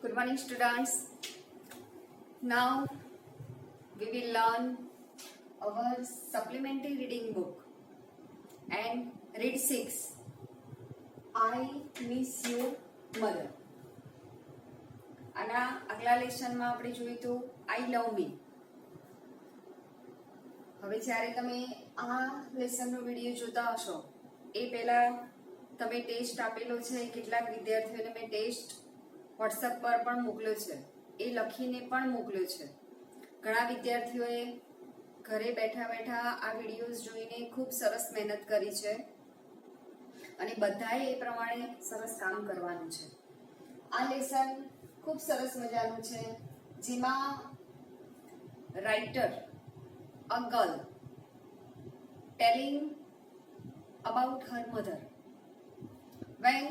Good morning, students. Now we will learn our supplementary reading book and read 6. I miss you, mother. આના આગલા લેસનમાં આપણે જોયું તો I love me. હવે જ્યારે તમે આ લેસનનો વિડિયો જોતા હશો એ પહેલા તમે ટેસ્ટ આપેલો છે, કેટલાક વિદ્યાર્થીઓને મેં ટેસ્ટ WhatsApp પર પણ મોકલ્યો છે, એ લખીને પણ મોકલ્યો છે. ઘણા વિદ્યાર્થીઓએ ઘરે બેઠા બેઠા આ વિડિયોઝ જોઈને ખૂબ સરસ મહેનત કરી છે અને બધાએ એ પ્રમાણે સરસ કામ કરવાનું છે. આ લેસન ખૂબ સરસ મજાનું છે, જેમાં writer a girl telling about her mother when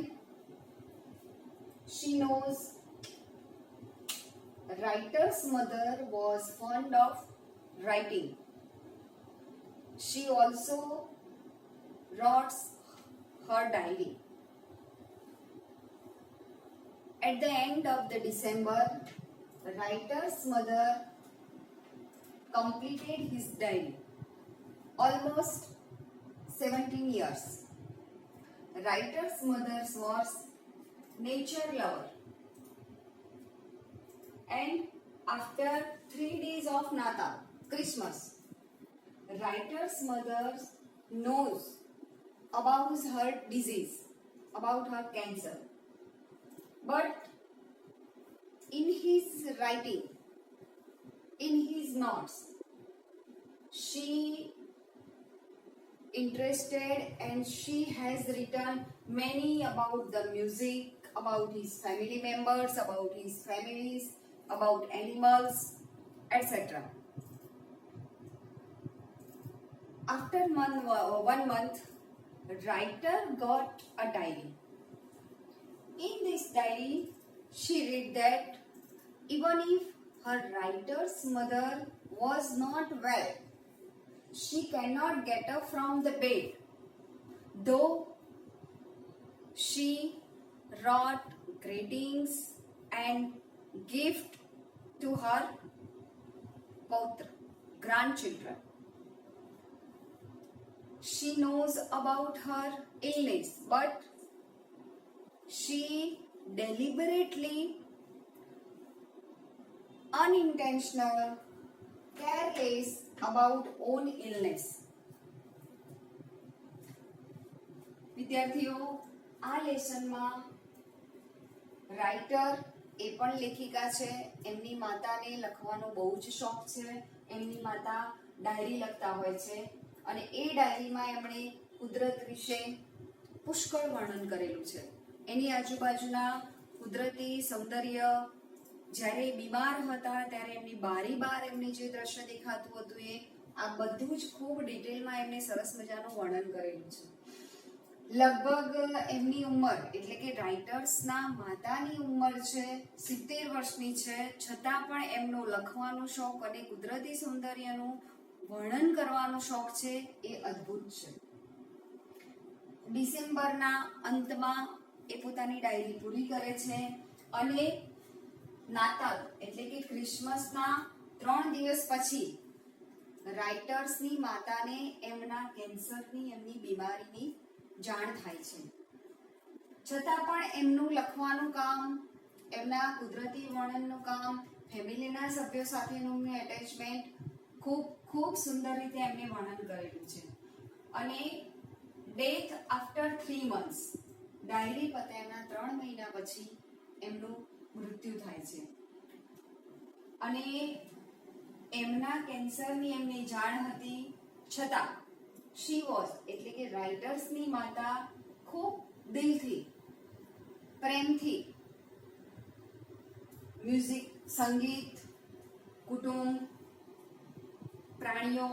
she knows writer's mother was fond of writing. She also wrote her diary. At the end of the December, the writer's mother completed his diary. Almost 17 years. Writer's mother was nature lover. And after 3 days of Natal, Christmas, writer's mother knows about her disease, about her cancer. But in his writing, in his notes, she interested and she has written many about the music, about his family members, about his families, about animals, etc. After 1 month, writer got a diary. In this diary, she read that even if her writer's mother was not well, she cannot get up from the bed, though she wrote greetings and gift to her grandchildren. She knows about her illness, but she deliberately, unintentional, careless about own illness. વિદ્યાર્થીઓ, આ લેસનમાં writer એ પણ લેખિકા છે. એમની માતાને લખવાનો બહુ જ શોખ છે. એમની માતા ડાયરી લખતા હોય છે અને એ ડાયરીમાં એમણે કુદરત વિશે પુષ્કળ વર્ણન કરેલું છે. એની આજુબાજુના કુદરતી સૌંદર્ય, જ્યારે બીમાર હતા ત્યારે એમની બારી બહાર એમને જે દ્રશ્ય દેખાતું હતું એ આ બધું જ ખૂબ ડિટેલમાં એમને સરસ મજાનું વર્ણન કરેલું છે. લગભગ એમની ઉંમર એટલે કે રાઇટર્સના માતાની ઉંમર છે 70 વર્ષની છે, છતાં પણ એમનો લખવાનો શોખ અને કુદરતી સૌંદર્યનું વર્ણન કરવાનો શોખ છે એ અદ્ભુત છે. ડિસેમ્બરના અંતમાં એ પોતાની ડાયરી પૂરી કરે છે અને નાતાલ એટલે કે ક્રિસમસના 3 દિવસ પછી રાઇટર્સની માતાને એમના કેન્સરની, એમની બીમારીની જાણ થાય છે. છતાં પણ એમનું લખવાનું કામ, એમના કુદરતી વર્ણનનું કામ, ફેમિલીના સભ્યો સાથેનું એટેચમેન્ટ ખૂબ સુંદર રીતે એમને વર્ણન કરેલું છે. અને ડેથ આફ્ટર 3 months, ડાયરી પત્યાના 3 મહિના પછી એમનું મૃત્યુ થાય છે. અને એમના કેન્સરની એમને જાણ હતી, છતાં શી વોઝ એટલે કે રાઇટર્સની માતા ખૂબ દિલથી, પ્રેમથી મ્યુઝિક, સંગીત, કુટુંબ, પ્રાણીઓ,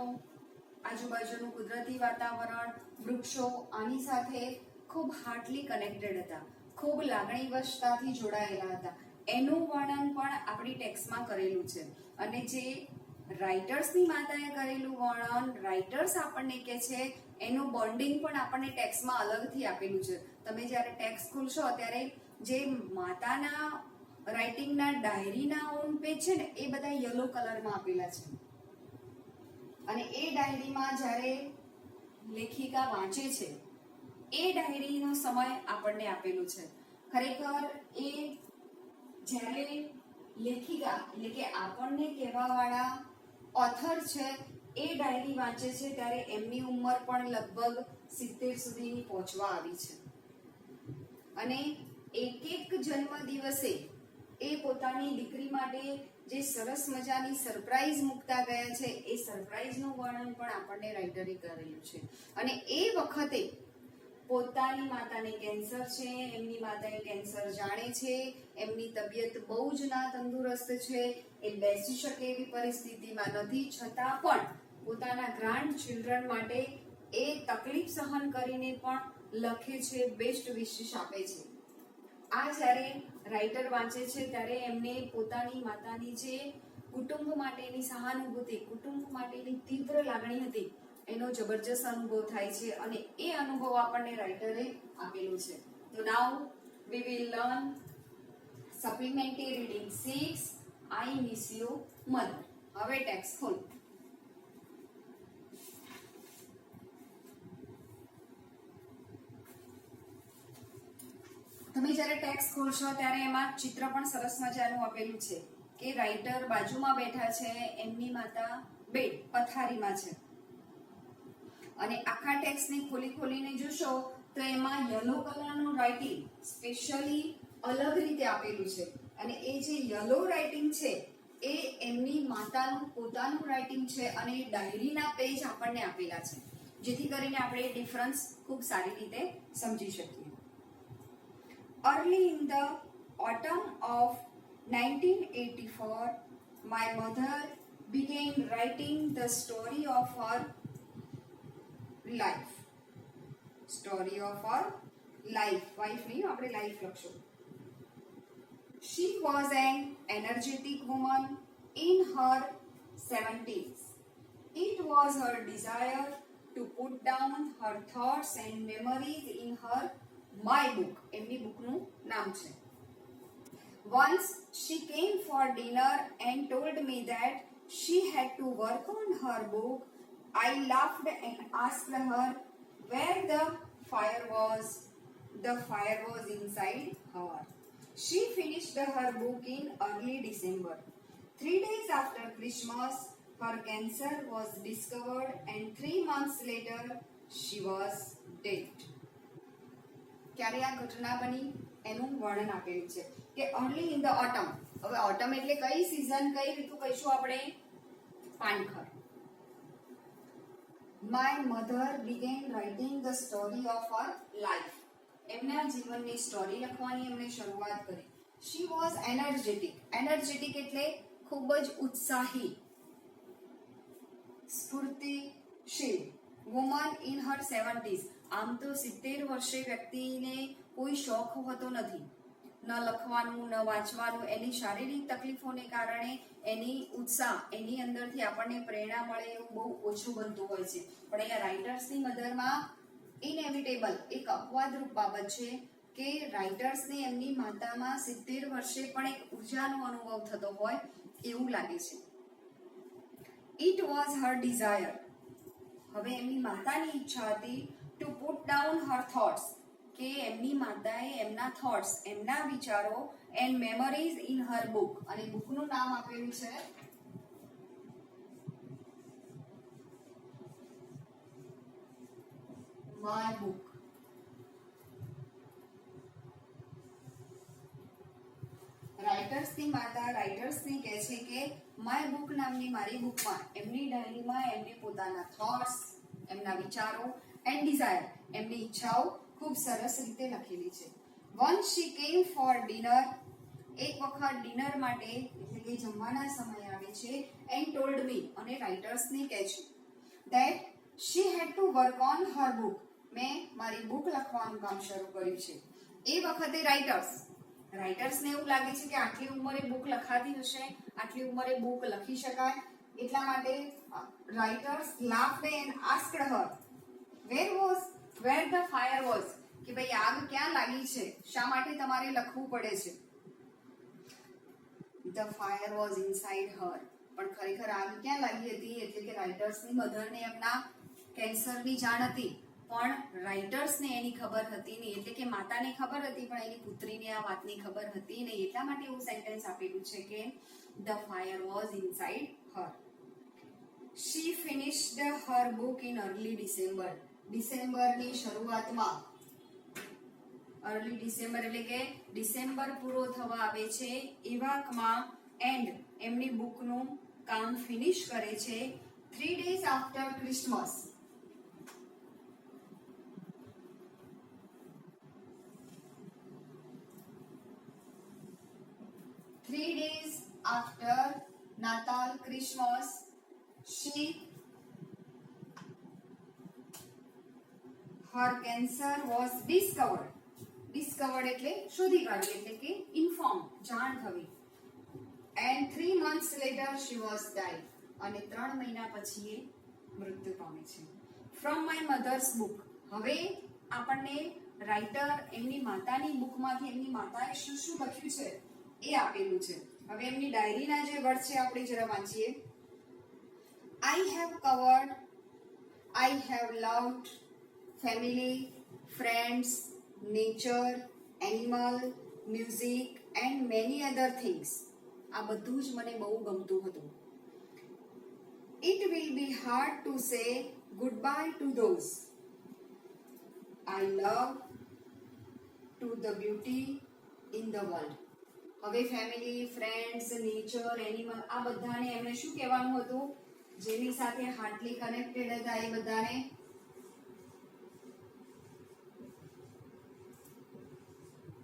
આજુબાજુનું કુદરતી વાતાવરણ, વૃક્ષો, આની સાથે ખૂબ હાર્ટલી કનેક્ટેડ હતા, ખૂબ લાગણીવશતાથી જોડાયેલા હતા. એનું વર્ણન પણ આપણી ટેક્સ્ટમાં કરેલું છે. અને જે રાઇટર્સની માતાએ કરેલું વર્ણન રાઇટર્સ આપણને કહે છે એનું બોન્ડિંગ પણ આપણને ટેક્સ્ટમાં અલગથી આપેલું છે. તમે જ્યારે ટેક્સ્ટ ખોલશો ત્યારે જે માતાના રાઇટિંગના ડાયરીના ઓન પેજ છે ને એ બધા યલો કલરમાં આપેલા છે અને એ ડાયરીમાં જ્યારે લેખિકા વાંચે છે એ ડાયરીનો સમય આપણને આપેલો છે. ખરેખર એ જ્યારે લેખિકા એટલે કે આપણને કહેવાવાળા ઓથર છે એ ડાયરી વાંચે છે ત્યારે એમની ઉંમર પણ લગભગ 70 સુધીની પહોંચવા આવી છે અને એક જન્મ દિવસે એ પોતાની દીકરી માટે જે સરસ મજાની સરપ્રાઈઝ મૂકતા ગયા છે એ સરપ્રાઈઝનું વર્ણન પણ આપણને રાઇટરે કરેલું છે અને એ વખતે પોતાની માતાને કેન્સર છે, એમની માતાએ કેન્સર જાણે છે, એમની તબિયત બહુ જ ના તંદુરસ્ત છે, એ બેસી શકે એવી પરિસ્થિતિમાં નથી, છતાં પણ પોતાના ગ્રાન્ડ ચિલ્ડ્રન માટે એ તકલીફ સહન કરીને પણ લખે છે, બેસ્ટ વિશિસ આપે છે. આ જ્યારે રાઇટર વાંચે છે ત્યારે એમને પોતાની માતાની જે કુટુંબ માટેની સહાનુભૂતિ, કુટુંબ માટેની તીવ્ર લાગણી હતી એનો જબરજસ્ત અનુભવ થાય છે અને એ અનુભવ આપણને રાઇટરે આપેલો છે. તો now we will learn supplementary reading 6 I miss you mother. હવે ટેક્સ્ટ ખોલ. તમે જ્યારે ટેક્સ્ટ ખોલશો ત્યારે એમાં ચિત્ર પણ સરસ મજાનું આપેલું છે કે રાઇટર બાજુમાં બેઠા છે, એમની માતા બેડ પથારીમાં છે અને આખા ટેક્સ્ટને ખોલીને જોશો તો એમાં યલો કલરનું રાઇટિંગ સ્પેશિયલી અલગ રીતે આપેલું છે અને એ જે યલો રાઇટિંગ છે એ એમની માતાનું પોતાનું રાઇટિંગ છે અને ડાયરીના પેજ આપણને આપેલા છે જેથી કરીને આપણે એ ડિફરન્સ ખૂબ સારી રીતે સમજી શકીએ. Early in the autumn of 1984, my mother began writing the story of her life. Story of her life. Wife नहीं, આપણે life લખશું. She was an energetic woman in her 70s. It was her desire to put down her thoughts and memories in her My book. એમની બુકનું નામ છે. Once she came for dinner and told me that she had to work on her book. I laughed and asked her where the fire was. The fire was inside her. She finished her book in early December. 3 days after Christmas, her cancer was discovered and 3 months later, she was dead. ક્યારે આ ઘટના બની એનું વર્ણન આપેલું છે કે early in the autumn. હવે ઓટમ એટલે કઈ સીઝન, કઈ ઋતુ કહીશું આપણે? પાનખર. My mother began writing the story of her life. એમના જીવનની સ્ટોરી લખવાની એમણે શરૂઆત કરી. She was energetic. એનર્જેટિક એટલે ખૂબ જ ઉત્સાહી, સ્ફૂર્તિશીલ. Woman in her 70s. આમ તો 70 વર્ષે વ્યક્તિને કોઈ શોખ હોતો નથી, ન લખવાનું ન વાંચવાનું. એની શારીરિક તકલીફોને કારણે એની ઉત્સાહ, એની અંદરથી આપણને પ્રેરણા મળે એવું બહુ ઓછું બનતું હોય છે. પણ અહીંયા રાઇટર્સની મધરમાં ઇનએવિટેબલ એક અપવાદરૂપ બાબત છે કે રાઇટર્સને એમની માતામાં 70 વર્ષે પણ એક ઉર્જાનો અનુભવ થતો હોય એવું લાગે છે. It was her desire. હવે એમની માતાની ઈચ્છા હતી to put down her thoughts, કે એમની માતાએ એમના થોટ્સ, એમના વિચારો and memories in her book, અને બુકનું નામ આપેલું છે માય બુક. રાઇટર્સની માતા રાઇટર્સને કહે છે કે માય બુક નામની મારી બુકમાં, એમની ડાયરીમાં એમને પોતાના થોટ્સ, એમના વિચારો એન્ડ ડિઝાયર, એમની ઈચ્છાઓ ખૂબ સરસ રીતે લખેલી છે. વન્સ શી કેમ ફોર ડિનર. એક વખત ડિનર માટે એટલે કે જમવાના સમય આવે છે. એન્ડ ટોલ્ડ મી, અને રાઇટર્સને કહે છે that she had to work on her book. મેં મારી બુક લખવાનું કામ શરૂ કર્યું છે. એ વખતે રાઇટર્સને એવું લાગે છે કે આટલી ઉંમરે બુક લખાતી હશે, આટલી ઉંમરે બુક લખી શકાય, એટલા માટે writers laughed and asked her where the fire was, કે ભાઈ આગ ક્યાં લાગી છે, શા માટે તમારે લખવું પડે છે. ધ ફાયર વોઝ ઇનસાઇડ હર. પણ ખરેખર આગ ક્યાં લાગી હતી? એટલે કે રાઇટર્સની મધરને એમના કેન્સરની જાણ હતી, પણ રાઇટર્સને એની ખબર હતી નહીં. એટલે કે માતાને ખબર હતી પણ એની પુત્રીને આ વાતની ખબર હતી નહીં. એટલા માટે એવું સેન્ટેન્સ આપેલું છે કે the fire was inside Har. She finished her book in early December. ડિસેમ્બરની શરૂઆતમાં, અર્લી ડિસેમ્બર એટલે કે ડિસેમ્બર પૂરો થવા આવે છે એવામાં એન્ડ એમની બુકનું કામ ફિનિશ કરે છે 3 days after Christmas. Three days after Natal Christmas, her cancer was discovered. Discovered એટલે શોધી કાઢી, એટલે કે informed, જાણ થવી. And 3 months later she was died. અને 3 મહિના પછી એ મૃત્યુ પામી છે. From my mother's book. હવે આપણને રાઇટર એમની માતાની બુકમાંથી એમની માતાએ શું શું લખ્યું છે એ આપેલું છે. હવે એમની ડાયરીના જે વર્ડ છે આપણે જરા વાંચીએ. I have covered, I have loved family, friends, nature, animal, music and many other things. આ બધું જ મને બહુ ગમતું હતું. It will be hard to say goodbye to those I love, to the beauty in the world. હવે family, friends, nature, animal આ બધાને એમણે શું કહેવાનું હતું? જેની સાથે હાર્ટલી કનેક્ટેડ હતા એ બધાને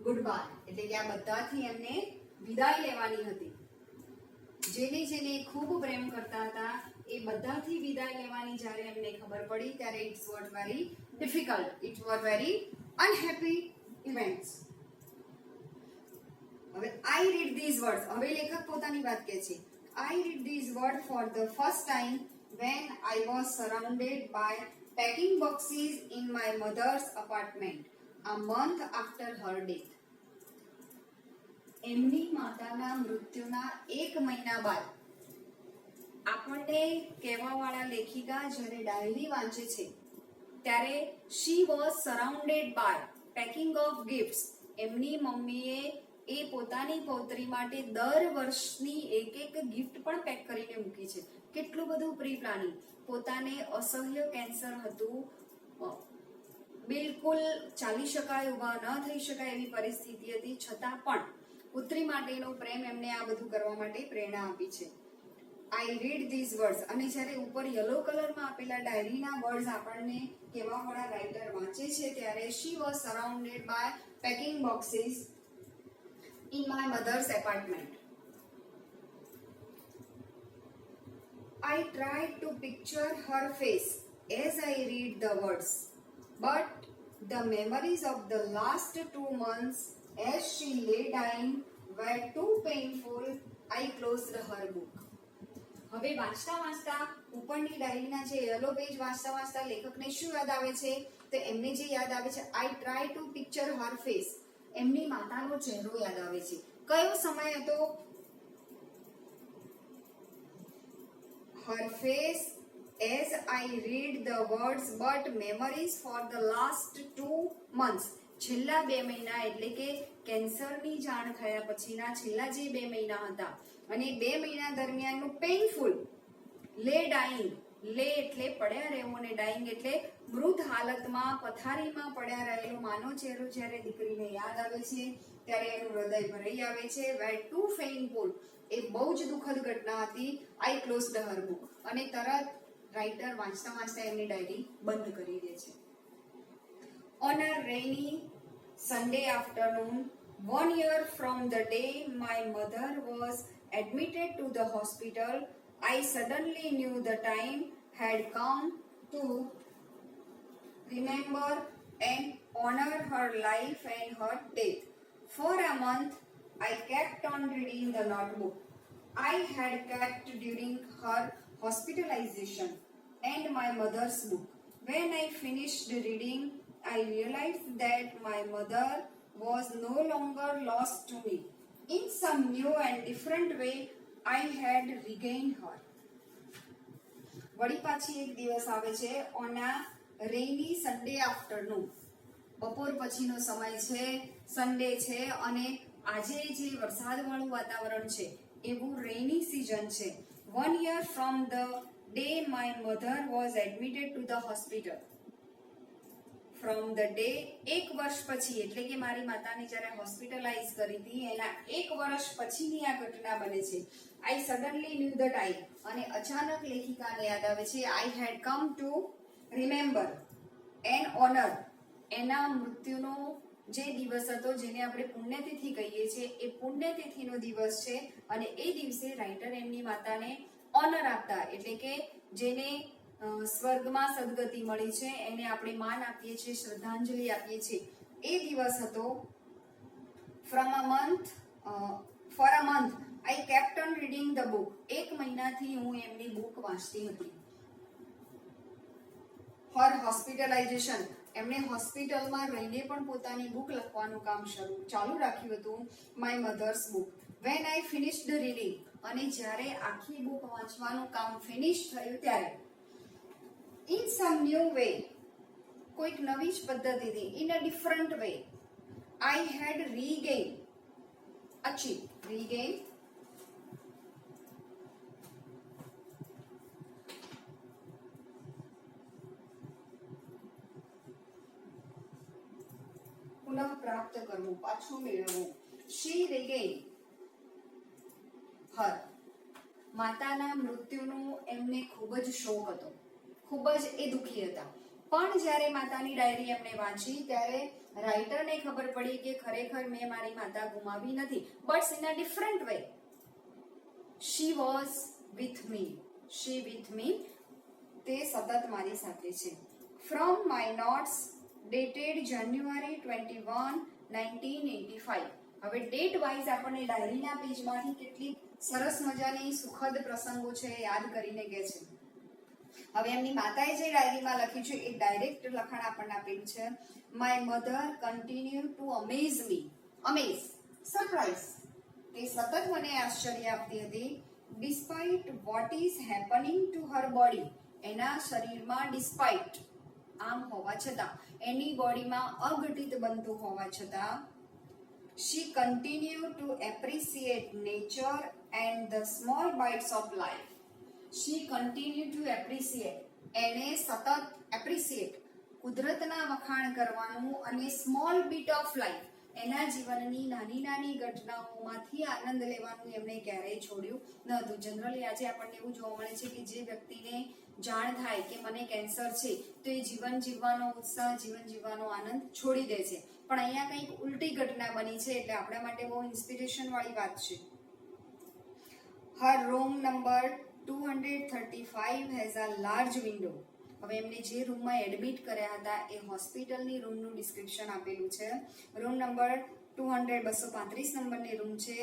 ગુડ બાય, એટલે કે આ બધાથી એમને વિદાય લેવાની હતી. જેને ખૂબ પ્રેમ કરતા હતા એ બધાથી વિદાય લેવાની જ્યારે એમને ખબર પડી ત્યારે it's was very difficult, it was very unhappy events. હવે આઈ રીડ ધીઝ વર્ડ્સ. હવે લેખક પોતાની વાત કહે છે. I read these words for the first time when I was surrounded by packing boxes in my mother's apartment a month after her death. એમની માતાના મૃત્યુના 1 મહિના બાદ આપણને કહેવાવાળા લેખિકા જ્યારે ડાયરી વાંચે છે ત્યારે she was surrounded by packing of gifts. એમની મમ્મીએ એ પોતાની પૌત્રી માટે દર વર્ષની એક ગિફ્ટ પણ પેક કરીને મૂકી છે. કેટલું બધું પ્રી પ્લાનિંગ. પોતાને અસહ્ય કેન્સર હતું, બિલકુલ ચાલી શકાય, ઊભા ન થઈ શકાય એવી પરિસ્થિતિ હતી, છતાં પણ પુત્રી માટેનો પ્રેમ એમને આ બધું કરવા માટે પ્રેરણા આપી છે. I read these words. અને જ્યારે ઉપર યલો કલરમાં આપેલા ડાયરીના વર્ડ્સ આપણને કહેવાવાળા રાઇટર વાંચે છે ત્યારે she was surrounded by packing boxes in my mother's apartment. I tried to picture her face as I read the words, but the memories of the last 2 months as she lay dying were too painful. I closed her book. હવે વાંચતા વાંચતા ઉપરની ડાયરીના જે yellow page વાંચતા વાંચતા લેખકને શું યાદ આવે છે? તો એમને જે યાદ આવે છે I try to picture her face. એમની માતાનો ચહેરો યાદ આવે છે. કયો સમય હતો? Her face as I read the words but memories for the last 2 months. છેલ્લા 2 મહિના એટલે કે કેન્સરની જાણ થયા પછીના છેલ્લા જે 2 મહિના હતા અને 2 મહિના દરમિયાનનું પેઇનફુલ લે ડાઇંગ. લે એટલે પડ્યા રહેવું અને ડાઇંગ એટલે મૃત હાલતમાં પથારીમાં પડ્યા રહેલો માનો ચહેરો જ્યારે દીકરીને યાદ આવે છે ત્યારે એનું હૃદય ભરાઈ આવે છે. વેર ટુ પેઇનફુલ. એ બહુ જ દુઃખદ ઘટના હતી. આઈ ક્લોઝડ હર બુક. અને તરત રાઇટર વાંચતા વાંચતા એમની ડાયરી બંધ કરી દે છે. On a rainy Sunday afternoon, 1 year from the day my mother was admitted to the hospital, I suddenly knew the time had come to remember and honor her life and her death. For a month, I kept on reading the notebook I had kept during her hospitalization and my mother's book. When I finished reading, I realized that my mother was no longer lost to me. In some new and different way I had regained her. વળી પાછી એક દિવસ આવે છે on a rainy Sunday afternoon. બપોર પછીનો સમય છે, સન્ડે છે અને આજે જે વરસાદવાળું વાતાવરણ છે એવું રેની સીઝન છે. 1 year from the day my mother was admitted to the hospital. From the day, એક વર્ષ પછી એટલે કે મારી માતાને જ્યારે હોસ્પિટલાઇઝ કરી હતી એના એક વર્ષ પછીની આ ઘટના બને છે. I suddenly knew that I, અને અચાનક લેખિકાને યાદ આવે છે I had come to remember and honor, એના મૃત્યુનો જે દિવસ હતો જેને આપણે પુણ્યતિથિ કહીએ છીએ એ પુણ્યતિથિનો દિવસ છે અને એ દિવસે રાઇટર એમની માતાને ઓનર આપતા એટલે કે જેને સ્વર્ગમાં સદગતિ મળી છે એને આપણે માન આપીએ છીએ, શ્રદ્ધાંજલિ આપીએ છીએ. એ દિવસ હતો. for a month I kept on reading the book. એક મહિનાથી હું એમની બુક વાંચતી હતી. her hospitalization, એમણે હોસ્પિટલમાં રહીને પણ પોતાની બુક લખવાનું કામ ચાલુ રાખ્યું હતું. My mother's book. When I finished reading, અને જ્યારે આખી બુક વાંચવાનું કામ ફિનિશ થયું ત્યારે ઇન સમ ન્યૂ વે, કોઈક નવી જ પદ્ધતિથી, in a different way, I had regain, achieve, regain પુનઃ પ્રાપ્ત કરવું, પાછું મેળવવું. શી રીગેઇન હર. માતાના મૃત્યુનો એમને ખૂબ જ શોક હતો, ખૂબ જ એ દુખી હતા. પણ જ્યારે માતાની ડાયરી એમણે વાંચી ત્યારે રાઇટરને ખબર પડી કે ખરેખર મેં મારી માતા ગુમાવી નથી, but in a different way. She was with me, she with me, તે સતત મારી સાથે છે. From my notes dated January 21, 1985. હવે ડેટ વાઇઝ આપણને ડાયરીના પેજમાંથી કેટલી સરસ મજાની સુખદ પ્રસંગો છે યાદ કરીને કે છે. હવે એમની માતાએ જે ડાયરીમાં લખ્યું છે એ ડાયરેક્ટ લખાણ આપણને આપેલું છે. My mother continue two Amaze me, Amaze, surprise, તે સતત મને આશ્ચર્ય આપતી હતી. Despite what is happening to her body, એના શરીરમાં ડિસ્પાઇટ આમ હોવા છતાં, એની બોડીમાં અઘટિત બનતું હોવા છતાં, she continued to appreciate nature and the small bites of life. She continued to appreciate, એને સતત appreciate, કુદરતના વખાણ કરવાનું અને small bit of life, એના જીવનની નાની નાની ઘટનાઓમાંથી આનંદ લેવાનું એમણે ક્યારેય છોડ્યું નહોતું. જનરલી આજે આપણને એવું જોવા મળે છે કે જે વ્યક્તિને જાણ થાય કે મને કેન્સર છે તો એ જીવન જીવવાનો ઉત્સાહ, જીવન જીવવાનો આનંદ છોડી દે છે. પણ અહીંયા કંઈક ઉલટી ઘટના બની છે એટલે આપણા માટે બહુ ઇન્સ્પિરેશન વાળી વાત છે. Her room number 235 has a large window. હવે એમને જે રૂમમાં એડમિટ કર્યા હતા એ હોસ્પિટલની રૂમનું ડિસ્ક્રિપ્શન આપેલું છે. રૂમ નંબર 235 નંબરની રૂમ છે.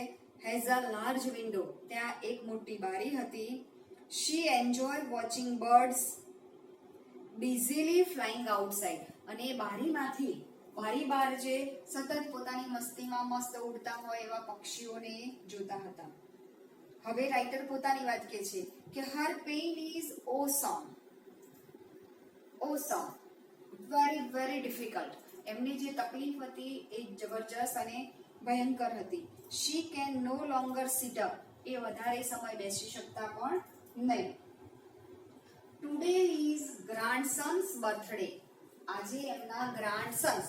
હેઝ અ લાર્જ વિન્ડો, ત્યાં એક મોટી બારી હતી. She enjoyed watching birds busily flying outside, અને બારીમાંથી, બારી બહાર જે સતત પોતાની મસ્તીમાં મસ્ત ઉડતા હોય એવા પક્ષીઓને જોતા હતા. હવે રાઇટર પોતાની વાત કહે છે કે her pain is awesome, awesome, very very difficult. એમની જે તકલીફ હતી એ જબરજસ્ત અને ભયંકર હતી. She can no longer sit up, એ વધારે સમય બેસી શકતા પણ નહીં. ટુડે ઇઝ ગ્રાન્ડસન્સ બર્થડે, આજે એમના ગ્રાન્ડસન્સ,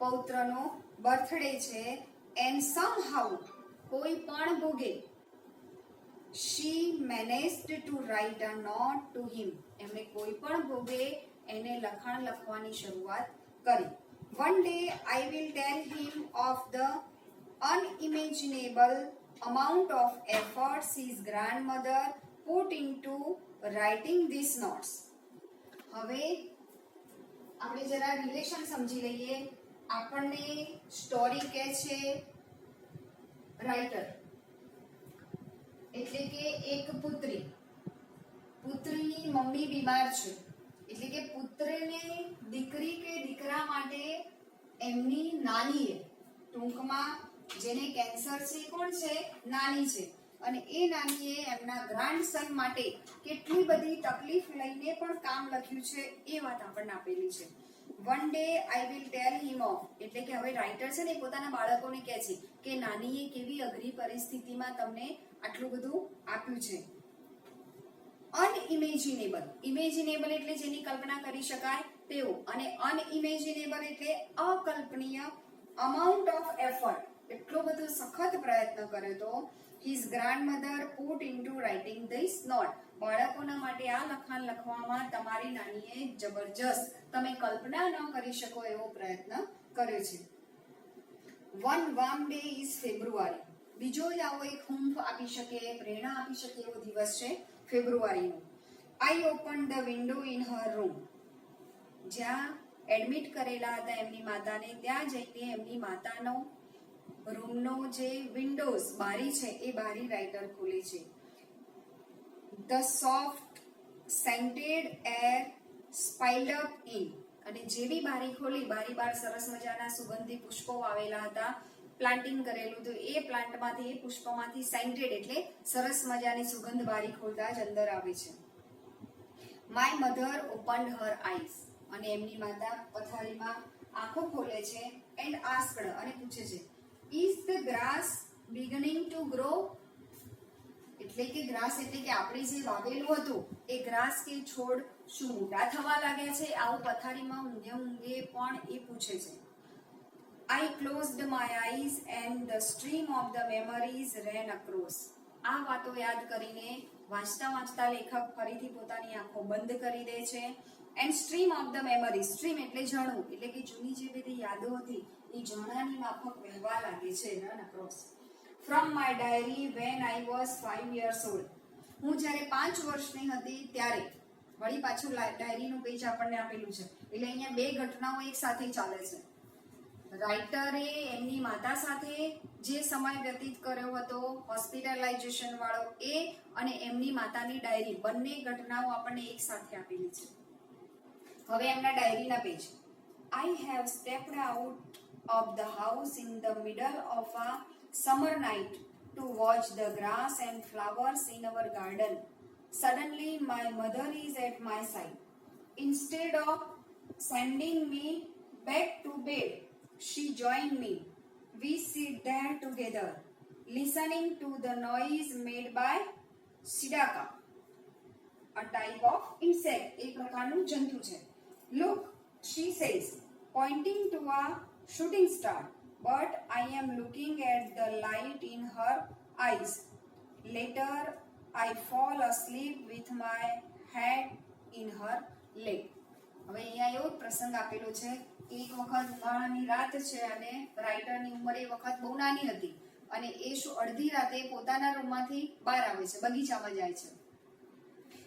પૌત્રનો બર્થડે છે. એન્ડ સમહાઉ, કોઈ પણ ભોગે, she managed to write a note to him, એમણે કોઈ પણ ભોગે એને લખાણ લખવાની શરૂઆત કરી. One day I will tell him of the unimaginable amount of efforts his grandmother put into writing these notes. હવે આપણે જરા રિલેશન સમજી લઈએ. આપણને સ્ટોરી કહે છે રાઇટર, એટલે કે એક પુત્રીની મમ્મી બીમાર છે, એટલે કે પુત્રને દીકરી કે દીકરા માટે એમની નાનીએ, ટૂંકમાં જેને કેન્સર છે કોણ છે? નાની છે. અને એ નાનીએ એમના ગ્રાન્ડસન માટે કેટલી બધી તકલીફ લઈને પણ કામ લખ્યું છે એ વાત આપણને આપેલી છે. One day I will tell him of, એટલે કે હવે રાઇટર છે ને પોતાના બાળકોને કહે છે કે નાનીએ કેવી અઘરી પરિસ્થિતિમાં તમને આટલું બધું આપ્યું છે. અનઇમેજિનેબલ, ઇમેજિનેબલ એટલે જેની કલ્પના કરી શકાય તેવું, અને અનઇમેજિનેબલ એટલે અકલ્પનીય. અમાઉન્ટ ઓફ એફર્ટ, એટલો બધો સખત પ્રયત્ન કર્યો તો his grandmother put into writing this note, બાળકોના માટે આ લખાણ લખવામાં તમારી નાનીએ જબરજસ્ત, તમે કલ્પના ન કરી શકો એવો પ્રયત્ન કર્યો છે. વન વાર્મ ડે ઇઝ ફેબ્રુઆરી, બીજો જ આવો એક હૂંફ આપી શકે, પ્રેરણા આપી શકે એવો દિવસ છે ફેબ્રુઆરીનો. I open the window in her room, જ્યાં એડમિટ કરેલા હતા એમની માતાને, ત્યાં જઈને એમની માતાનો રૂમનો જે વિન્ડોઝ બારી છે એ બારી રાઇટર ખોલે છે. The soft scented air spilled up in, અને જેવી બારી ખોલી, બારી બાર સરસ મજાના સુગંધી પુષ્પો વાવેલા હતા, પ્લાન્ટિંગ કરેલું તો એ પ્લાન્ટમાંથી, એ પુષ્પમાંથી સેન્ટેડ એટલે સરસ મજાની સુગંધ બારી ખોલતા જ અંદર આવે છે. My mother opened her eyes, અને એમની માતા પથારીમાં આંખો ખોલે છે. એન્ડ આસ્કડ, અને પૂછે છે, is the grass beginning two grow, એટલે કે ગ્રાસ એટલે કે આપણે જે વાવેલું હતું એ ગ્રાસ કે છોડ શું મોટા થવા લાગ્યા છે? આવું પથારીમાં ઊંઘે ઊંઘે પણ એ પૂછે છે. I closed my eyes and the stream of the memories ran across, આ વાતો યાદ કરીને વાંચતા વાંચતા લેખક ફરીથી પોતાની આંખો બંધ કરી દે છે. And stream of the memory, stream એટલે ઝરણું, એટલે કે જૂની જે બધી યાદો હતી એ ઝરણાની માફક વહેવા લાગે છે. Run across. From my diary when I was 5 years old, હું જ્યારે 5 વર્ષની હતી ત્યારે, વળી પાછું ડાયરીનું પેજ આપણને આપેલું છે એટલે અહીંયા બે ઘટનાઓ એક સાથે ચાલે છે. રાઇટરે એમની માતા સાથે જે સમય વ્યતીત કર્યો હતો હોસ્પિટલાઇઝેશન વાળો એ, અને એમની માતાની ડાયરી, બંને ઘટનાઓ આપણને એક સાથે આપેલી છે. હવે એમના ડાયરીના page. I have stepped out of the house in the middle of a summer night to watch the grass and flowers in our garden. Suddenly my mother is at my side. Instead of sending me back to bed, she joined me. We sit there together, listening to the noise made by sidaka, a type of insect, એક પ્રકારનું જંતુ છે. Look, she says, pointing to a shooting star, but I am looking at the light in her eyes. Later, I fall asleep with my head in her leg. હવે અહીંયા એવો પ્રસંગ આપેલો છે, એક વખત ઉનાળાની રાત છે અને રાઇટરની ઉંમર એ વખત બહુ નાની હતી, અને એ શું અડધી રાતે પોતાના રૂમમાંથી બહાર આવે છે, બગીચામાં જાય છે.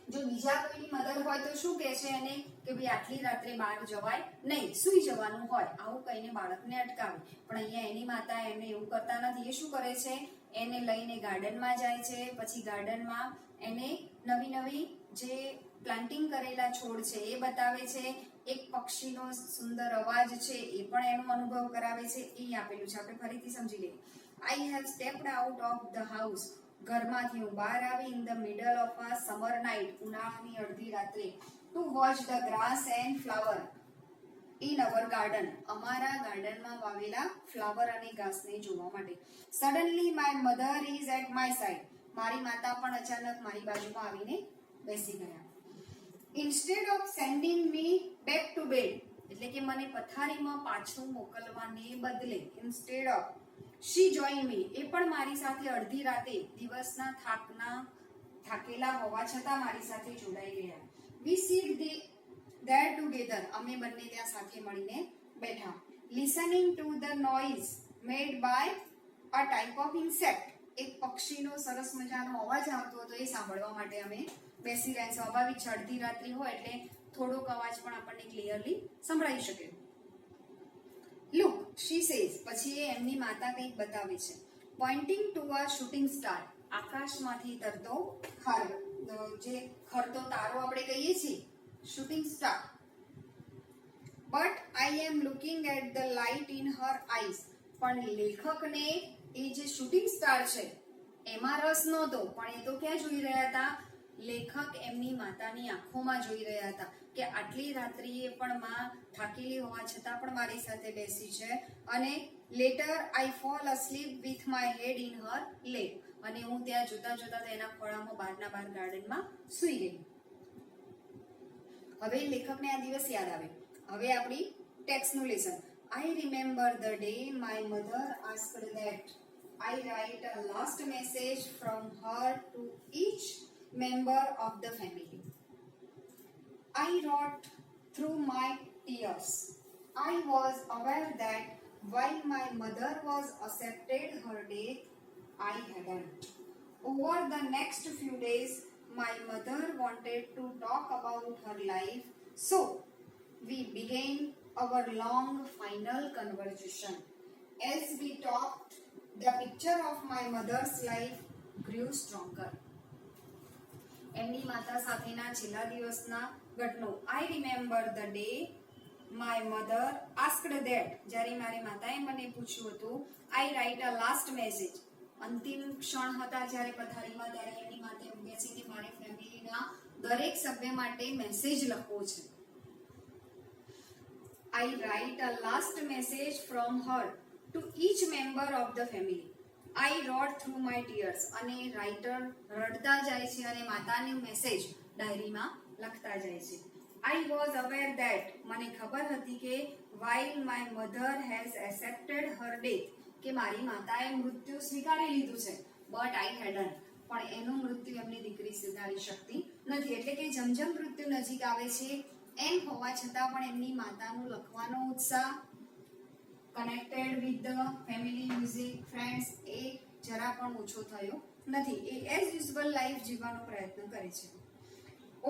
જો બીજા કોઈની મધર હોય તો શું કહે છે એને કે ભાઈ આટલી રાત્રે બહાર જવાય નહીં, સૂઈ જવાનું હોય, આવું કહીને બાળકને અટકાવે. પણ અહીંયા એની માતા એને એવું કરતા નથી. એ શું કરે છે, એને લઈને ગાર્ડનમાં જાય છે. પછી ગાર્ડનમાં એને નવી નવી જે પ્લાન્ટિંગ કરેલા છોડ છે એ બતાવે છે. એક પક્ષીનો સુંદર અવાજ છે એ પણ એનો અનુભવ કરાવે છે. એ આપેલું છે, આપણે ફરીથી સમજી લઈએ. I have stepped out of the house, ઘરમાંથી હું બહાર આવી, in the middle of a summer night, ઉનાળાની અડધી રાત્રે, to watch the grass and flower in our garden, અમારા ગાર્ડનમાં વાવેલા ફ્લાવર અને ઘાસને જોવા માટે. Suddenly my mother is at my side, મારી માતા પણ અચાનક મારી બાજુમાં આવીને બેસી ગયા. Instead of sending me back to bed, એટલે કે મને પથારીમાં પાછું મોકલવાને બદલે, ઇન્સ્ટેડ ઓફ શી જોઈન મી, એ પણ મારી સાથે અડધી રાતે દિવસના થાકેલા હોવા છતાં મારી સાથે જોડાઈ ગયા. વી સીટ there together, અમે બંને ત્યાં સાથે મળીને બેઠા. listening to the noise made by a type of insect, એક પક્ષીનો સરસ મજાનો અવાજ આવતો હતો એ સાંભળવા માટે અમે બેસી રહ્યા. સ્વાભાવિક છે, અડધી રાત્રિ હોય એટલે થોડોક અવાજ પણ આપણને ક્લિયરલી સંભળાઈ શકે. લુક, she says, પછી એ એમની માતા કંઈક બતાવે છે. pointing to a shooting star, આકાશમાંથી તરતો જે ખરતો તારો આપણે કહીએ છીએ, shooting star. But I am looking at the light in her eyes, પણ લેખકને એ જે શૂટિંગ સ્ટાર છે એમાં રસ નહોતો, પણ એ તો ક્યાં જોઈ રહ્યા હતા? લેખક એમની માતાની આંખોમાં જોઈ રહ્યા હતા કે આટલી રાત્રિએ પણ માં થાકેલી હોવા છતાં પણ મારી સાથે બેસી છે. અને later I fall asleep with my head in her lap, અને હું ત્યાં જોતા જોતા તેના ખોળામાં બહારના બહાર ગાર્ડનમાં સૂઈ ગઈ. હવે લેખકને આ દિવસ યાદ આવે. હવે આપણી ટેક્સ્ટનું lesson. I remember the day my mother asked that I write a last message from her to each member of the family. I wrote through my tears. I was aware that while my mother was accepted her death, I hadn't. Over the next few days, my mother wanted to talk about her life, so we began our long final conversation. As we talked, the picture of my mother's life grew stronger. એમની માતા સાથેના છેલ્લા દિવસના ઘટનો. I remember the day my mother asked that, જ્યારે મારી માતાએ મને પૂછ્યું હતું, I write a last message. અંતિમ ક્ષણ હતા જ્યારે પથારીમાં, ત્યારે એમની માતા એમ કહે છે કે મારે ફેમિલીના દરેક સભ્ય માટે મેસેજ લખવો છે. I write a last message from her to each member of the family. I wrote through my tears. અને રાઇટર રડતા જાય છે અને માતાનો મેસેજ ડાયરીમાં લખતા જાય છે. I was aware that, મને ખબર હતી કે while my mother has accepted her death, કે મારી માતાએ મૃત્યુ સ્વીકારી લીધું છે, but I hadn't, પણ એનું મૃત્યુ એમની દીકરી સ્વીકારી શકતી નથી. એટલે કે જેમ જેમ મૃત્યુ નજીક આવે છે એમ હોવા છતાં પણ એમની માતાનું લખવાનો ઉત્સાહ, connected with the family, music, friends, એ જરા પણ ઓછો થયો નથી. એ એઝ યુઝ્યુઅલ લાઈફ જીવવાનો પ્રયત્ન કરે છે.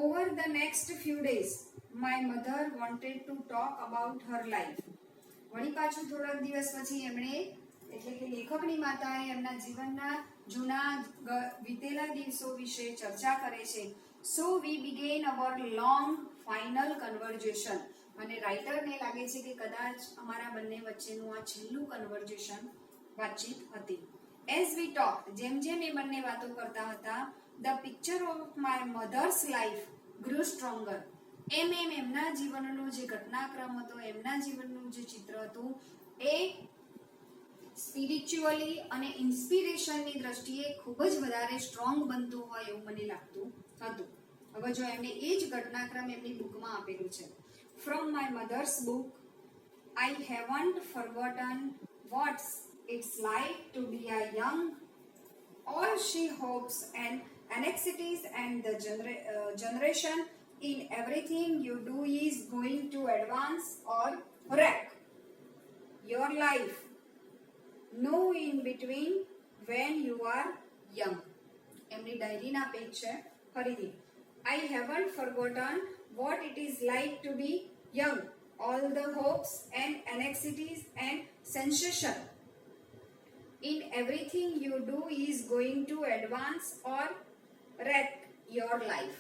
Over the next few days my mother wanted to talk about her life. વળી પાછું થોડાક દિવસ પછી એમણે, એટલે કે લેખકની માતાએ એમના જીવનના જૂના વીતેલા દિવસો વિશે ચર્ચા કરે છે. સો વી બિગેન અવર લોંગ ફાઇનલ કન્વર્ઝેશન. અને રાઇટરને લાગે છે કે કદાચ અમારા બંને વચ્ચેનું આ છેલ્લું કન્વર્ઝેશન, વાતચીત હતી. એઝ વી ટોક, જેમ જેમ એ બંને વાતો કરતા હતા, the picture of my mother's life grow stronger. એમ એમ એમના જીવનનો જે ઘટનાક્રમ હતો, એમના જીવનનું જે ચિત્ર હતું, એ સ્પિરિચ્યુઅલી અને ઇન્સ્પિરેશનની દ્રષ્ટિએ ખૂબ જ વધારે સ્ટ્રોંગ બનતું હોય એવું મને લાગતું હતું. હવે જો એમને એ જ ઘટનાક્રમ એમની બુકમાં આપેલું છે. From my mother's book, I haven't forgotten what it's like to be a young. All she hopes and anxieties and the generation in everything you do is going to advance or wreck your life. No in between when you are young. એમની ડાયરીના page છે ફરીથી. I haven't forgotten what it is like to be young. All the hopes and anxieties and sensation in everything you do is going to advance or wreck your life.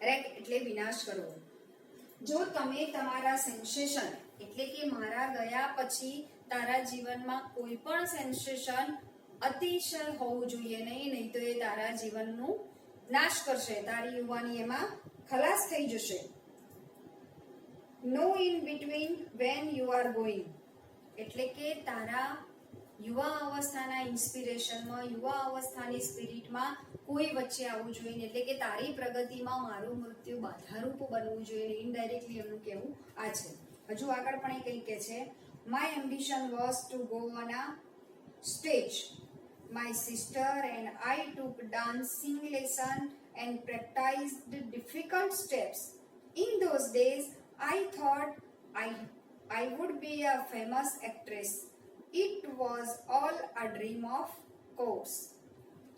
wreck એટલે વિનાશ કરવો. જો તમે તમારા sensation, એટલે કે મારા ગયા પછી તારા જીવનમાં કોઈ પણ સેન્સેશન અતિશય હોવું જોઈએ નહીં, નહીં તો એ તારા જીવનનું નાશ કરશે, તારી યુવાની એમાં ખલાસ થઈ જશે. નો in between when you are going, એટલે કે તારા યુવા અવસ્થાના ઇન્સ્પિરેશનમાં, યુવા અવસ્થાની સ્પિરિટમાં કોઈ વચ્ચે આવવું જોઈએ, એટલે કે તારી પ્રગતિમાં મારું મૃત્યુ બાધારૂપ બનવું જોઈએ. ઇનડાયરેક્ટલી એમનું કહેવું આ છે. હજુ આગળ પણ એ કંઈક કહે છે. My ambition was to go on a stage. My sister and I took dancing lesson and practiced difficult steps. In those days, I thought I would be a famous actress. It was all a dream of course.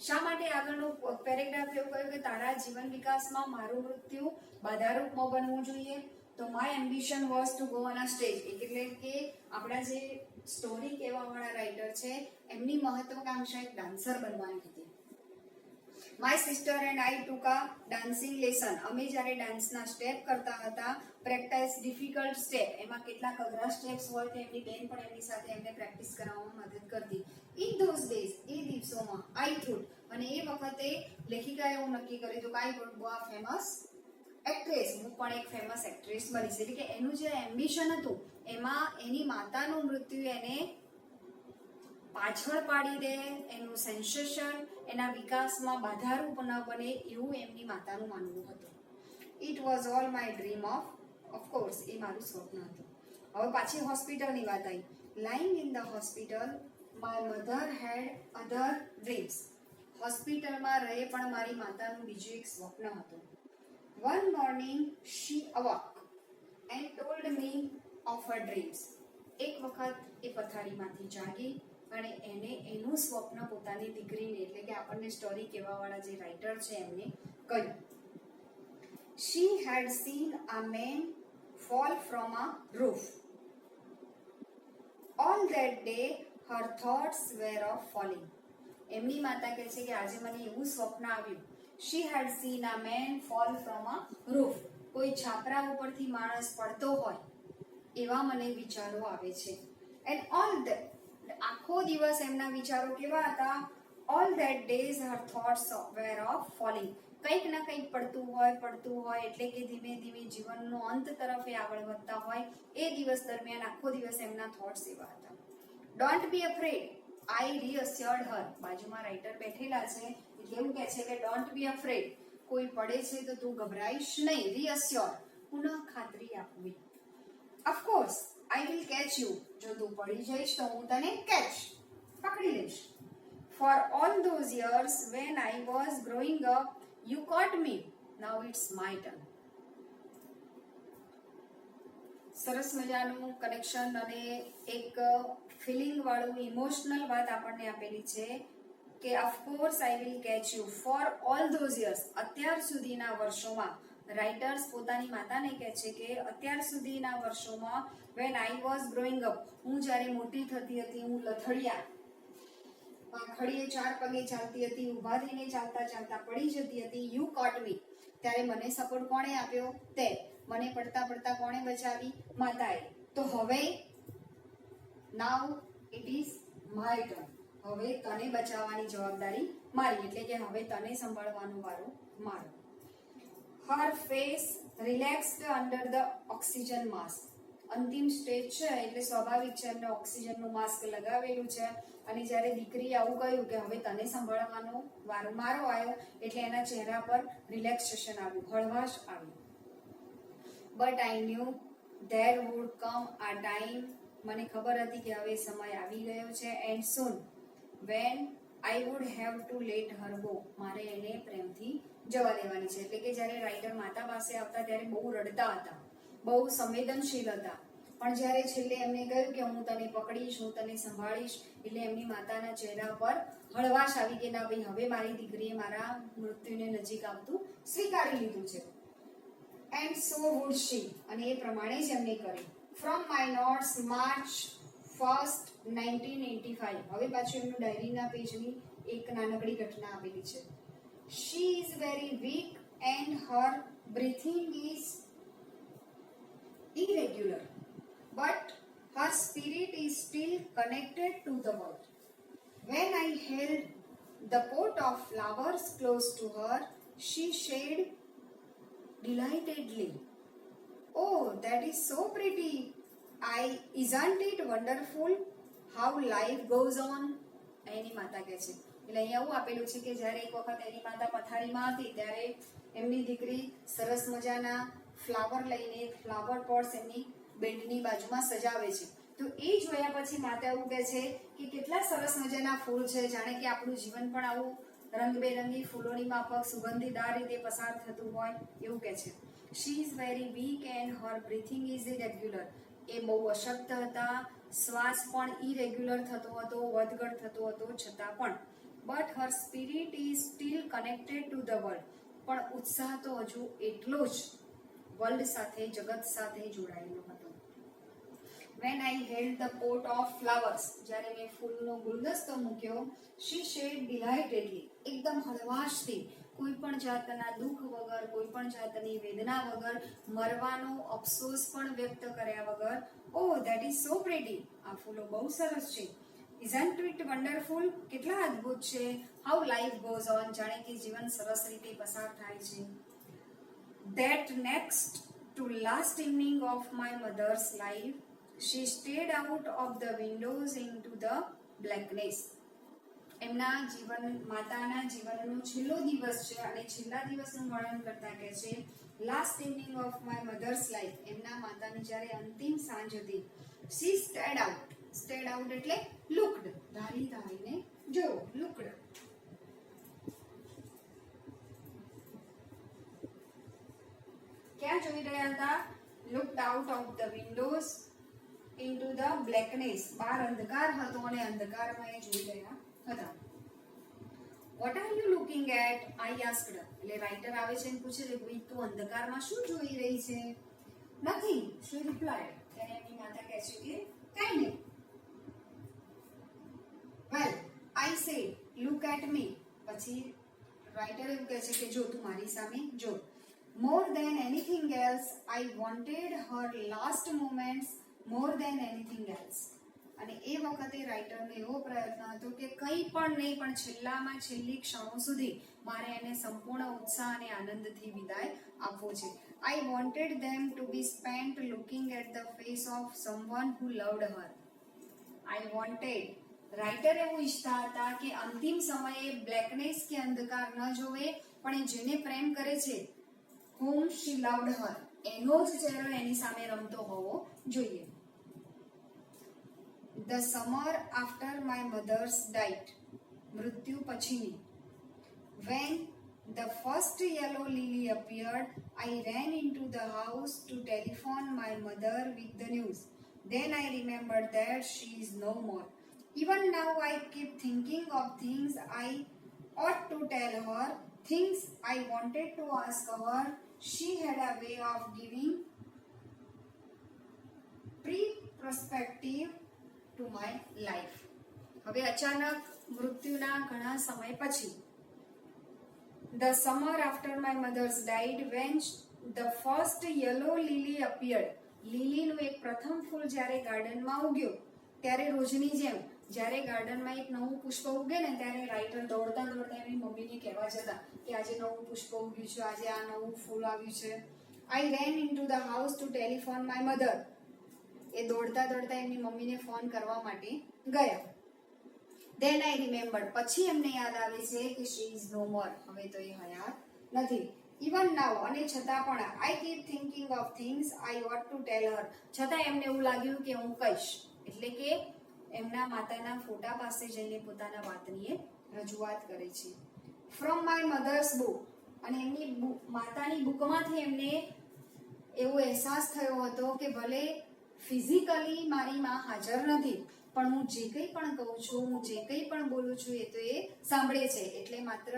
શા માટે આગળનો paragraph એવું કહ્યું કે તારા જીવન વિકાસમાં મારું મૃત્યુ બાધારૂપમાં બનવું જોઈએ? તો my ambition was to go on a stage, એટલે કે આપણા જે સ્ટોરી કહેવાવાળા રાઇટર છે એમની મહત્વાકાંક્ષા એક ડાન્સર બનવાની હતી. My sister and I took a dancing lesson. અમે જ્યારે ડાન્સના સ્ટેપ કરતા હતા, પ્રેક્ટિસ ડિફિકલ્ટ સ્ટેપ, એમાં કેટલાક અઘરા સ્ટેપ્સ હોય તો એમની બેન પણ એમની સાથે એમને પ્રેક્ટિસ કરાવવામાં મદદ કરતી. ઇન ધોઝ ડેઝ, એ દિવસોમાં, આઈ થોટ, અને એ વખતે લેખિકાએ એવું નક્કી કર્યું હતું કે I want go a famous actress. હું પણ એક ફેમસ એક્ટ્રેસ બનીશ. એટલે કે એનું જે એમ્બિશન હતું એમાં એની માતાનું મૃત્યુ એને પાછળ પાડી દે, એનું સેન્સેશન એના વિકાસમાં બાધારૂપ ન બને એવું એમની માતાનું માનવું હતું. It was all my dream of course, એ મારું સ્વપ્ન હતું. હવે પાછી હોસ્પિટલની વાત આવી. Lying in the hospital, my mother had other dreams. હોસ્પિટલમાં રહે પણ મારી માતાનું બીજું એક સ્વપ્ન હતું. One morning she awoke and told me of her dreams. એક વખત એ પથારીમાંથી જાગી અને એને એનું સ્વપ્ન પોતાની દીકરીને, એટલે કે આપણને સ્ટોરી કહેવાવાળા જે રાઇટર છે એમને કહ્યું. She had seen a man fall from a roof. All that day her thoughts were of falling. એમની માતા કહે છે કે આજે મને એવું સ્વપ્ન આવ્યું. She had seen a man fall from a roof. કોઈ છાપરા ઉપરથી માણસ પડતો હોય એવા મને વિચારો આવે છે. And all that, આખો દિવસ એમના વિચારો કેવા હતા? All that days her thoughts were of falling. કંઈક ના કંઈક પડતું હોય, એટલે કે ધીમે ધીમે જીવનનો અંત તરફ એ આગળ વધતા હોય. એ દિવસ દરમિયાન આખો દિવસ એમના થોટ્સ એવા હતા. ડોન્ટ બી અફ્રેડ, આઈ રીઅસ્યોર્ડ હર. બાજુમાં રાઇટર બેઠેલા છે એટલે એવું કહે છે કે ડોન્ટ બી અફ્રેડ, કોઈ પડે છે તો તું ગભરાઈશ નહીં. રીઅસ્યોર, પુનઃ ખાતરી આપવી. Of course I will catch you, જો તું પડી જઈશ તો હું તને પકડી લઈશ. For all those years when I was growing up, you caught me. Now it's my turn. સરસ મજાનું કનેક્શન અને એક ફિલિંગ વાળું ઇમોશનલ વાત આપણને આપેલી છે કે of course I will catch you for all those years. અત્યાર સુધીના વર્ષોમાં રાઇટર્સ પોતાની માતાને કહે છે કે અત્યાર સુધીના વર્ષોમાં when I was growing up, હું જ્યારે મોટી થતી હતી, હું લથડિયા ખડીએ ચાર પગે ચાલતી હતી, ઊભા થઈને ચાલતા ચાલતા પડી જતી હતી. યુ કોટ મી, ત્યારે મને સપોર્ટ કોણે આપ્યો? તે. મને પડતા પડતા કોણે બચાવી? માતાએ. તો હવે નાઉ ઇટ ઇઝ માય ટર્ન. હવે તને બચાવવાની જવાબદારી મારી, એટલે કે હવે તને સંભાળવાનો વારો મારો. Her face relaxed under the oxygen mask. અંતિમ સ્ટેજ છે એટલે સ્વાભાવિક છે એમને ઓક્સિજનનું માસ્ક લગાવેલું છે. અને જ્યારે દીકરીએ આવું કહ્યું કે હવે તને સંભાળવાનો વારો મારો આવ્યો, એટલે એના ચહેરા પર રિલેક્સેશન આવ્યું, હળવાશ આવી. But I knew there would come a time, મને ખબર હતી કે હવે સમય આવી ગયો છે. And soon when I would have to let her go, મારે એને પ્રેમથી જવા દેવાની છે. એટલે કે જ્યારે રાઇટર માતા પાસે આવતા ત્યારે બહુ રડતા હતા, બહુ સંવેદનશીલ હતા. પણ જ્યારે છેલ્લે એમને કહ્યું કે હું તને પકડીશ, હું તને સંભાળીશ, એટલે એમની માતાના ચહેરા પર હળવાશ આવી કે ના ભાઈ હવે મારી દીકરીએ મારા મૃત્યુને નજીક આવતું સ્વીકારી લીધું છે. એન્ડ સો વુડ શી, અને એ પ્રમાણે જ એમને કર્યું. From my notes March 1st 1985. હવે પાછું એમનું ડાયરીના પેજની એક નાનકડી ઘટના આપેલી છે. She is very weak and her breathing is irregular, but her spirit is still connected to the world. When I held the pot of flowers close to her, she said delightedly, "Oh, that is so pretty. Isn't it wonderful how life goes on?" એની માતા કહે છે. એટલે અહીંયા એવું આપેલું છે કે જ્યારે એક વખત એની માતા પથારીમાં હતી ત્યારે એમની દીકરી સરસ મજાના ફ્લાવર લઈને ફ્લાવર પોટ્સ એમની બેડની બાજુમાં સજાવે છે. તો એ જોયા પછી માતા એવું કહે છે કે કેટલા સરસ મજાના ફૂલ છે, જાણે કે આપણું જીવન પણ આવું રંગબેરંગી ફૂલોની માફક સુગંધીદાર રીતે પસાર થતું હોય એવું કહે છે. She is very weak and her breathing is irregular. એ બહુ અશક્ત હતા, શ્વાસ પણ ઇરેગ્યુલર થતો હતો, વધઘટ થતો હતો છતાં પણ. But Har spirit is still connected to the world. પણ ઉત્સાહ તો હજુ એટલો જ વર્લ્ડ સાથે, જગત સાથે જોડાયેલો હતો. when I held the pot of flowers, જ્યારે મેં ફૂલનો ગુલદસ્તો મૂક્યો, she said delightedly, એકદમ હળવાશથી, કોઈ પણ જાતના દુઃખ વગર, કોઈ પણ જાતની વેદના વગર, મરવાનો અફસોસ પણ વ્યક્ત કર્યા વગર, oh that is so pretty, આ ફૂલો બહુ સરસ છે. Isn't it wonderful, કેટલા અદ્ભુત છે. How life goes on, જાણે કે જીવન સરસ રીતે પસાર થાય છે. That next to last evening of my mother's life, she stared out of the windows into the blackness. એમના જીવન, માતાના જીવનનો છેલ્લો દિવસ છે અને છેલ્લા દિવસનું વર્ણન કરતા કહે છે last evening of my mother's life, એમના માતાની જ્યારે અંતિમ સાંજ હતી. she stared out એટલે looked, ધારીને જો, looked. ક્યાં જોઈ રહ્યા હતા? looked out of the windows into the blackness, બહાર અંધકાર હતો અને અંધકારમાં એ જોઈ રહ્યા હતા. what are you looking at, I asked. એટલે રાઇટર આવે છે અને પૂછે છે કે તું અંધકારમાં શું જોઈ રહી છે? nothing, she replied. ત્યારે એમની માતા કહે છે કે કાંઈ નહીં. well, I said, look at me. પછી રાઇટર એવું કહે છે કે જો તું મારી સામે જો. more than anything else, I wanted her last moments more than anything else. અને એ વખતે રાઇટરનો એવો પ્રયત્ન હતો કે કંઈ પણ નહીં, પણ છેલ્લામાં છેલ્લી ક્ષણો સુધી મારે એને સંપૂર્ણ ઉત્સાહ અને આનંદથી વિદાય આપવો છે. I wanted them to be spent looking at the face of someone who loved her. I wanted, writer એવું ઈચ્છતા હતા કે અંતિમ સમયે બ્લેકનેસ કે અંધકાર ન જોવે, પણ એ જેને પ્રેમ કરે છે, whom she loved her, એનો જ ચહેરો એની સામે રમતો હોવો જોઈએ. The summer after my mother's died, મૃત્યુ પછીની. When the first yellow lily appeared, I ran into the house to telephone my mother with the news. Then I remembered that she is no more. Even now I keep thinking of things I ought to tell her, things I wanted to ask her. She had a way of giving pre-perspective to my life. હવે અચાનક મૃત્યુના ઘણા સમય પછી, the summer after my mother's died, when the first yellow lily appeared, લીલીનું એક પ્રથમ ફૂલ જ્યારે ગાર્ડનમાં ઉગ્યો, ત્યારે રોજની જેમ જ્યારે ગાર્ડનમાં એક નવું પુષ્પ ઉગે ને, ત્યારે રાઇટર દોડતા દોડતા એની મમ્મીને કહેવા જતા કે આજે નવું પુષ્પ ઉગ્યું છે, આજે આ નવું ફૂલ આવ્યું છે. I ran into the house to telephone my mother. એ દોડતા દોડતા એમની મમ્મીને ફોન કરવા માટે ગયા. Then I remembered, પછી એમને યાદ આવે છે કે she is no more, હવે તો એ હયાત નથી. Even now, અને છતાં પણ I keep thinking of things I ought to tell her, છતાં એમને એવું લાગ્યું કે હું કહીશ. એટલે કે એમના માતાના ફોટા પાસે જઈને પોતાના વાતની એ રજૂઆત કરે છે. From my mother's book, અને એમની માતાની બુકમાંથી એમને એવો અહેસાસ થયો હતો કે ભલે ફિઝિકલી મારી માં હાજર નથી, પણ હું જે કંઈ પણ કહું છું, હું જે કંઈ પણ બોલું છું, એ તો એ સાંભળે છે. એટલે માત્ર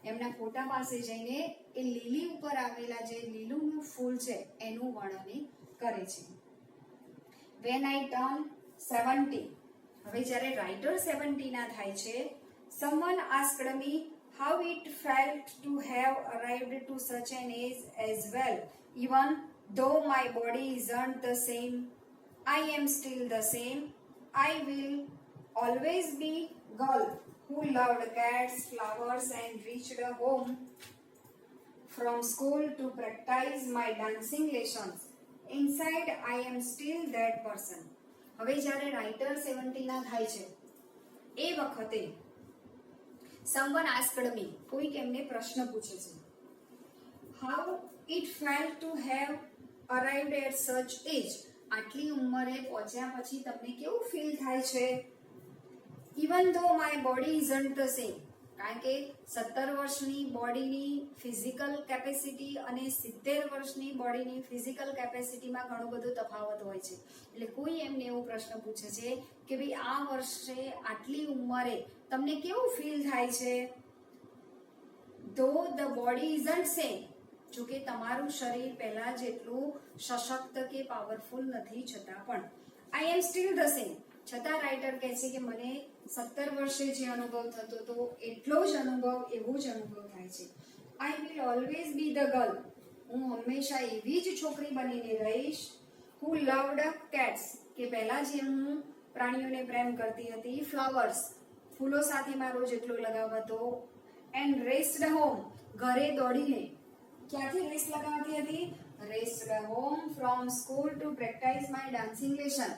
એમના ફોટા પાસે જઈને એ લીલી ઉપર આવેલા જે લીલુંનું ફૂલ છે એનું વર્ણન કરે છે. When I turned 70, હવે જ્યારે રાઇટર 70 ના થાય છે, someone asked me how it felt to have arrived to such an age as well. Even though my body isn't the same, I am still the same. I will always be girl who loved cats, flowers and reached home from school to practice my dancing lessons. Inside I am still that person. હવે જ્યારે writer 70 ના થાય છે એ વખતે someone asked me, કોઈક એમને પ્રશ્ન પૂછે છે, how it felt to have arrived at such age, આટલી ઉંમરે પહોંચ્યા પછી તમને કેવું ફીલ થાય છે? even though my body isn't the same, કારણ કે 17 વર્ષની બોડીની ફિઝિકલ કેપેસિટી અને 70 વર્ષની બોડીની ફિઝિકલ કેપેસિટીમાં ઘણો બધો તફાવત હોય છે. એટલે કોઈ એમને એવો પ્રશ્ન પૂછે છે કે ભાઈ આ વર્ષે આટલી ઉંમરે તમને કેવું ફીલ થાય છે? though the body isn't same, જો કે તમારું શરીર પહેલા જેટલું સશક્ત કે પાવરફુલ નથી, છતાં પણ આઈ એમ સ્ટીલ ધ સેમ. છતાં રાઇટર કહે છે કે મને 17 વર્ષે જે અનુભવ થતો હતો એટલો જ અનુભવ, એવો જ અનુભવ થાય છે. I will always be the girl. હું હંમેશા એવી જ છોકરી બનીને રહીશ. હુ લવડ કેટ્સ, કે પહેલા જે હું પ્રાણીઓને પ્રેમ કરતી હતી. ફ્લાવર્સ, ફૂલો સાથે મારો જેટલો લગાવ હતો. એન્ડ રેસ્ડ હોમ, ઘરે દોડીને. ક્યાંથી રેસ લગાવતી હતી? Raced home from school to practice my dancing lesson.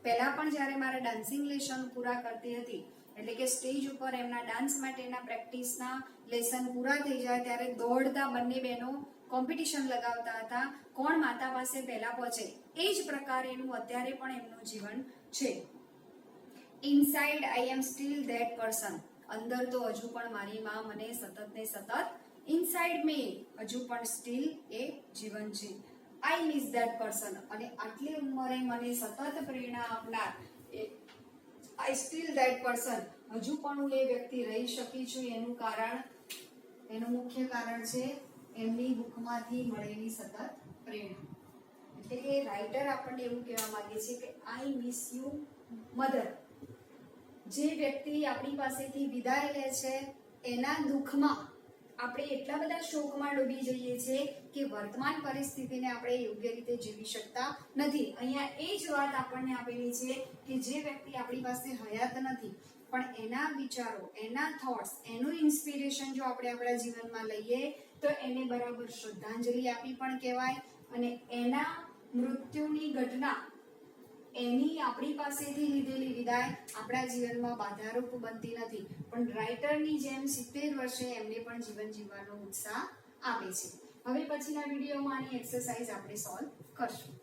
પહેલા પણ જ્યારે મારા ડાન્સિંગ લેસન પૂરા કરતી હતી, એટલે કે સ્ટેજ ઉપર એમના ડાન્સ માટેના પ્રેક્ટિસના લેસન પૂરા થઈ જાય ત્યારે દોડતા બંને બહેનો કોમ્પિટિશન લગાવતા હતા, કોણ માતા પાસે પહેલા પહોંચે. એ જ પ્રકારેનું અત્યારે પણ એમનું જીવન છે. Inside I M steel that person. અંદર તો હજુ પણ મારી માં મને સતત ને સતત. ઇનસાઇડ મી, હજુ પણ સ્ટીલ એ જીવન છે. I miss that person. અને આટલી ઉંમરે મને સતત પ્રેરણા આપનાર આઈ સ્ટીલ ધેટ પર્સન. હજુ પણ હું એ વ્યક્તિ રહી શકી છું. એનું કારણ, એનું મુખ્ય કારણ છે એમની બુકમાંથી મળેલી સતત પ્રેરણા. એટલે કે રાઇટર આપણને એવું કહેવા માંગે છે કે આઈ મિસ યુ મધર. જે વ્યક્તિ આપણી પાસેથી વિદાય લે છે એના દુઃખમાં આપણે એટલા બધા શોકમાં ડૂબી જઈએ છીએ કે વર્તમાન પરિસ્થિતિને આપણે યોગ્ય રીતે જીવી શકતા નથી. અહીંયા એ જ વાત આપણને આપેલી છે કે જે વ્યક્તિ આપણી પાસે હયાત નથી પણ એના વિચારો, એના થોટ્સ, એનું ઇન્સ્પિરેશન જો આપણે આપણા જીવનમાં લઈએ તો એને બરાબર શ્રદ્ધાંજલિ આપી પણ કહેવાય. અને એના મૃત્યુની ઘટના, એની આપણી પાસેથી લીધેલી વિદાય આપણા જીવનમાં બાધારૂપ બનતી નથી, પણ રાઇટરની જેમ 70 વર્ષે એમને પણ જીવન જીવવાનો ઉત્સાહ આપે છે. હવે પછીના વિડીયોમાં આની એક્સરસાઇઝ આપણે સોલ્વ કરશું.